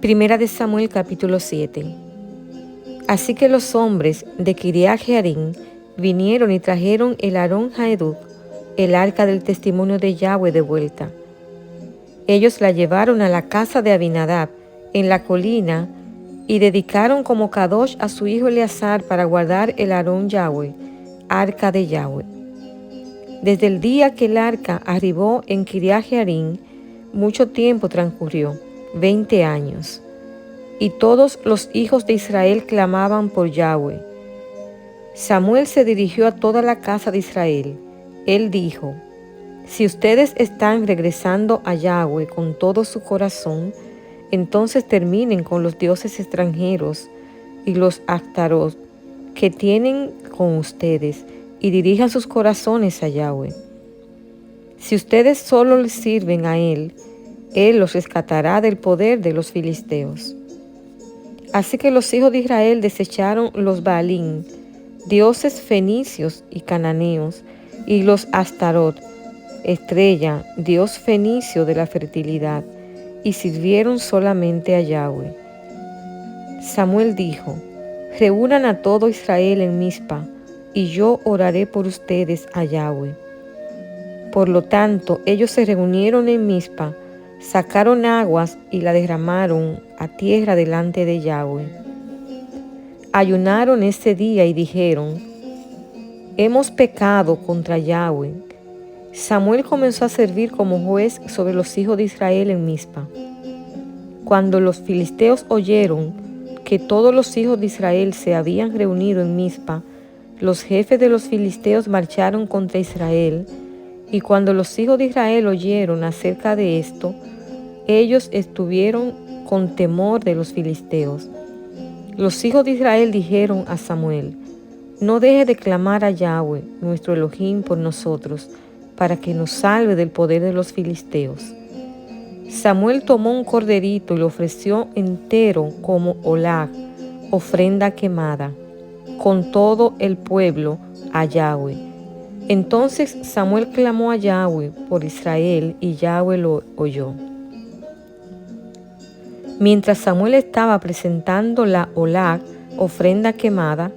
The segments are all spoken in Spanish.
Primera de Samuel capítulo 7. Así que los hombres de Kiriat Jearim vinieron y trajeron el Aarón Haedut, el arca del testimonio de Yahweh, de vuelta. Ellos la llevaron a la casa de Abinadab en la colina y dedicaron como Kadosh a su hijo Eleazar para guardar el Aarón Yahweh, arca de Yahweh. Desde el día que el arca arribó en Kiriat Jearim, mucho tiempo transcurrió, 20 años. Y todos los hijos de Israel clamaban por Yahweh. Samuel se dirigió a toda la casa de Israel. Él dijo: si ustedes están regresando a Yahweh con todo su corazón, entonces terminen con los dioses extranjeros y los Ashtarot que tienen con ustedes y dirijan sus corazones a Yahweh. Si ustedes solo le sirven a Él los rescatará del poder de los filisteos. Así que los hijos de Israel desecharon los Baalín, dioses fenicios y cananeos, y los Astarot, estrella, dios fenicio de la fertilidad, y sirvieron solamente a Yahweh. Samuel dijo: reúnan a todo Israel en Mizpa, y yo oraré por ustedes a Yahweh. Por lo tanto, ellos se reunieron en Mizpa, sacaron aguas y la derramaron a tierra delante de Yahweh. Ayunaron ese día y dijeron: hemos pecado contra Yahweh. Samuel comenzó a servir como juez sobre los hijos de Israel en Mizpa. Cuando los filisteos oyeron que todos los hijos de Israel se habían reunido en Mizpa, los jefes de los filisteos marcharon contra Israel, y cuando los hijos de Israel oyeron acerca de esto, ellos estuvieron con temor de los filisteos. Los hijos de Israel dijeron a Samuel: no deje de clamar a Yahweh, nuestro Elohim, por nosotros, para que nos salve del poder de los filisteos. Samuel tomó un corderito y lo ofreció entero como olag, ofrenda quemada, con todo el pueblo a Yahweh. Entonces Samuel clamó a Yahweh por Israel y Yahweh lo oyó. Mientras Samuel estaba presentando la olag, ofrenda quemada,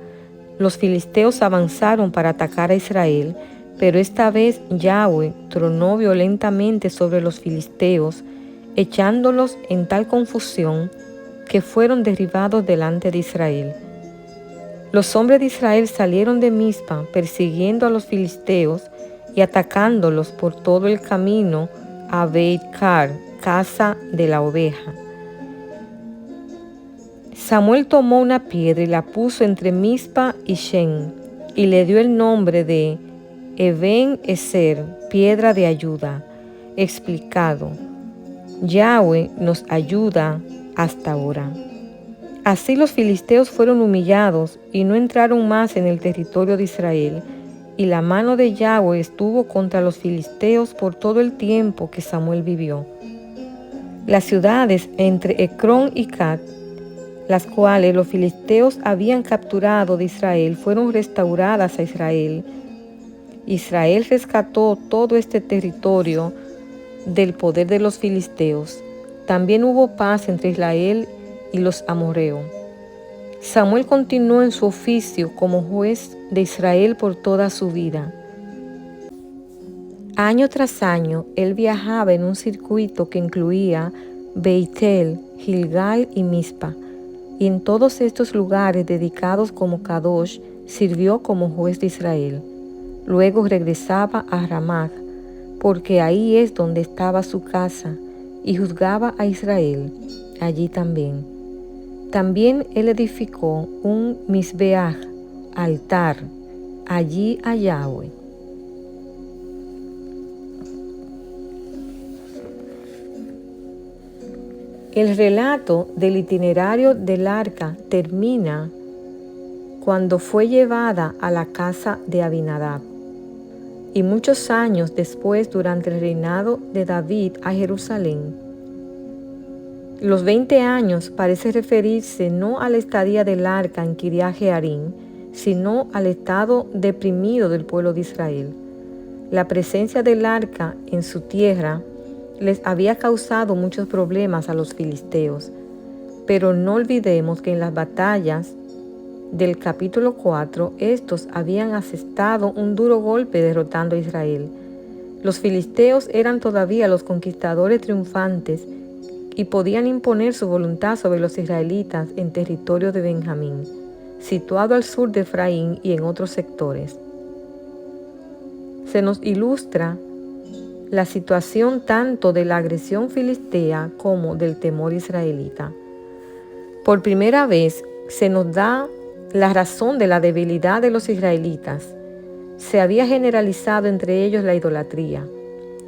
los filisteos avanzaron para atacar a Israel, pero esta vez Yahweh tronó violentamente sobre los filisteos, echándolos en tal confusión que fueron derribados delante de Israel. Los hombres de Israel salieron de Mizpa persiguiendo a los filisteos y atacándolos por todo el camino a Beit-Car, casa de la oveja. Samuel tomó una piedra y la puso entre Mizpa y Shen, y le dio el nombre de Eben-Ezer, piedra de ayuda. Explicado: Yahweh nos ayuda hasta ahora. Así los filisteos fueron humillados y no entraron más en el territorio de Israel, y la mano de Yahweh estuvo contra los filisteos por todo el tiempo que Samuel vivió. Las ciudades entre Ecrón y Cat, las cuales los filisteos habían capturado de Israel, fueron restauradas a Israel. Israel rescató todo este territorio del poder de los filisteos. También hubo paz entre Israel y los amorreos. Samuel continuó en su oficio como juez de Israel por toda su vida. Año tras año, él viajaba en un circuito que incluía Beitel, Gilgal y Mizpa, y en todos estos lugares dedicados como Kadosh sirvió como juez de Israel. Luego regresaba a Ramá, porque ahí es donde estaba su casa, y juzgaba a Israel allí también. También él edificó un Mizbeach, altar, allí a Yahweh. El relato del itinerario del arca termina cuando fue llevada a la casa de Abinadab, y muchos años después, durante el reinado de David a Jerusalén. Los 20 años parece referirse no a la estadía del arca en Kiriat Jearim, sino al estado deprimido del pueblo de Israel. La presencia del arca en su tierra les había causado muchos problemas a los filisteos. Pero no olvidemos que en las batallas del capítulo 4, estos habían asestado un duro golpe derrotando a Israel. Los filisteos eran todavía los conquistadores triunfantes y podían imponer su voluntad sobre los israelitas en territorio de Benjamín, situado al sur de Efraín y en otros sectores. Se nos ilustra la situación tanto de la agresión filistea como del temor israelita. Por primera vez se nos da la razón de la debilidad de los israelitas. Se había generalizado entre ellos la idolatría.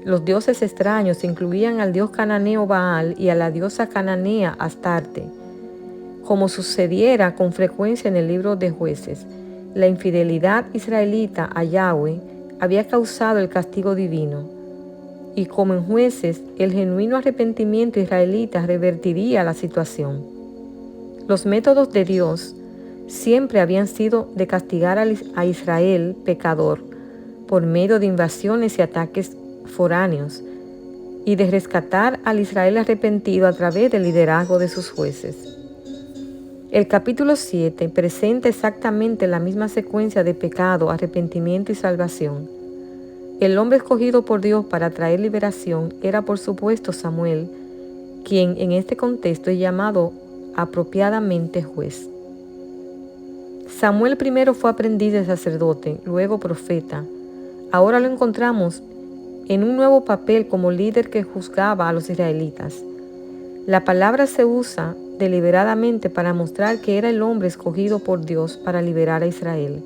Los dioses extraños incluían al dios cananeo Baal y a la diosa cananea Astarte. Como sucediera con frecuencia en el libro de Jueces, la infidelidad israelita a Yahweh había causado el castigo divino, y como en Jueces, el genuino arrepentimiento israelita revertiría la situación. Los métodos de Dios siempre habían sido de castigar a Israel pecador por medio de invasiones y ataques foráneos, y de rescatar al Israel arrepentido a través del liderazgo de sus jueces. El capítulo 7 presenta exactamente la misma secuencia de pecado, arrepentimiento y salvación. El hombre escogido por Dios para traer liberación era por supuesto Samuel, quien en este contexto es llamado apropiadamente juez. Samuel primero fue aprendiz de sacerdote, luego profeta. Ahora lo encontramos en un nuevo papel como líder que juzgaba a los israelitas. La palabra se usa deliberadamente para mostrar que era el hombre escogido por Dios para liberar a Israel.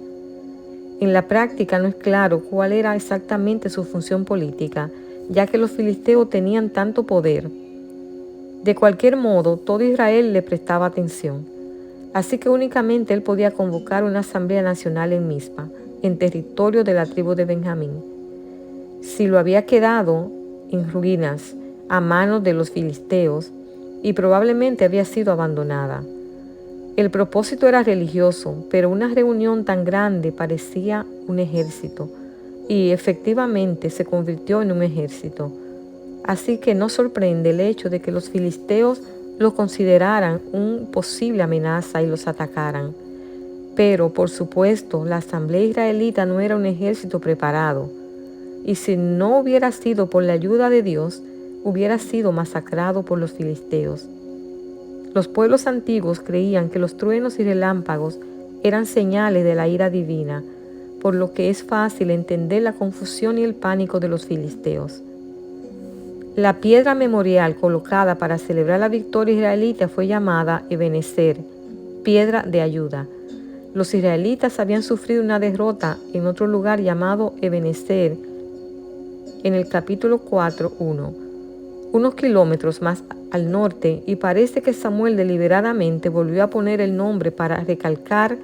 En la práctica no es claro cuál era exactamente su función política, ya que los filisteos tenían tanto poder. De cualquier modo, todo Israel le prestaba atención, así que únicamente él podía convocar una asamblea nacional en Mizpa, en territorio de la tribu de Benjamín. Si lo había quedado en ruinas a manos de los filisteos y probablemente había sido abandonada. El propósito era religioso, pero una reunión tan grande parecía un ejército y efectivamente se convirtió en un ejército. Así que no sorprende el hecho de que los filisteos lo consideraran una posible amenaza y los atacaran. Pero, por supuesto, la asamblea israelita no era un ejército preparado, y si no hubiera sido por la ayuda de Dios, hubiera sido masacrado por los filisteos. Los pueblos antiguos creían que los truenos y relámpagos eran señales de la ira divina, por lo que es fácil entender la confusión y el pánico de los filisteos. La piedra memorial colocada para celebrar la victoria israelita fue llamada Ebenezer, piedra de ayuda. Los israelitas habían sufrido una derrota en otro lugar llamado Ebenezer en el capítulo 4:1, unos kilómetros más al norte, y parece que Samuel deliberadamente volvió a poner el nombre para recalcar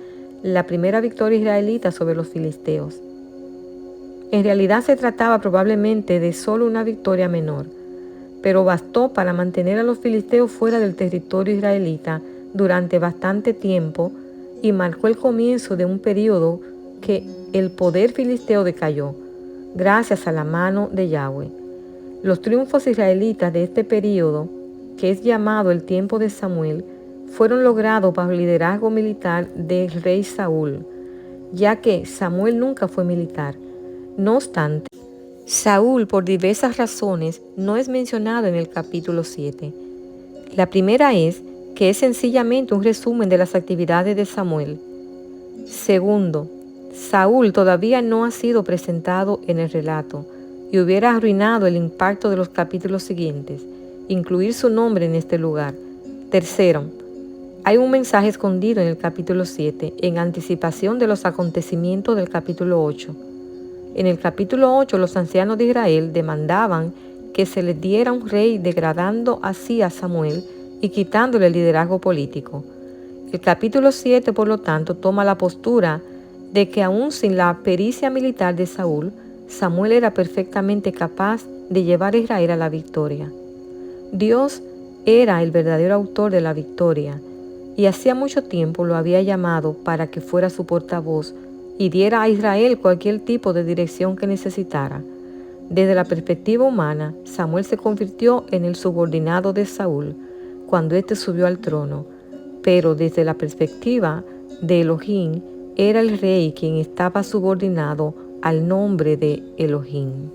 la primera victoria israelita sobre los filisteos. En realidad se trataba probablemente de solo una victoria menor, pero bastó para mantener a los filisteos fuera del territorio israelita durante bastante tiempo y marcó el comienzo de un periodo que el poder filisteo decayó, gracias a la mano de Yahweh. Los triunfos israelitas de este periodo, que es llamado el tiempo de Samuel, fueron logrados bajo el liderazgo militar del rey Saúl, ya que Samuel nunca fue militar. No obstante, Saúl, por diversas razones, no es mencionado en el capítulo 7. La primera es que es sencillamente un resumen de las actividades de Samuel. Segundo, Saúl todavía no ha sido presentado en el relato y hubiera arruinado el impacto de los capítulos siguientes, incluir su nombre en este lugar. Tercero, hay un mensaje escondido en el capítulo 7 en anticipación de los acontecimientos del capítulo 8. En el capítulo 8 los ancianos de Israel demandaban que se les diera un rey, degradando así a Samuel y quitándole el liderazgo político. El capítulo 7, por lo tanto, toma la postura de que aún sin la pericia militar de Saúl, Samuel era perfectamente capaz de llevar a Israel a la victoria. Dios era el verdadero autor de la victoria y hacía mucho tiempo lo había llamado para que fuera su portavoz y diera a Israel cualquier tipo de dirección que necesitara. Desde la perspectiva humana, Samuel se convirtió en el subordinado de Saúl, cuando éste subió al trono, pero desde la perspectiva de Elohim, era el rey quien estaba subordinado al nombre de Elohim.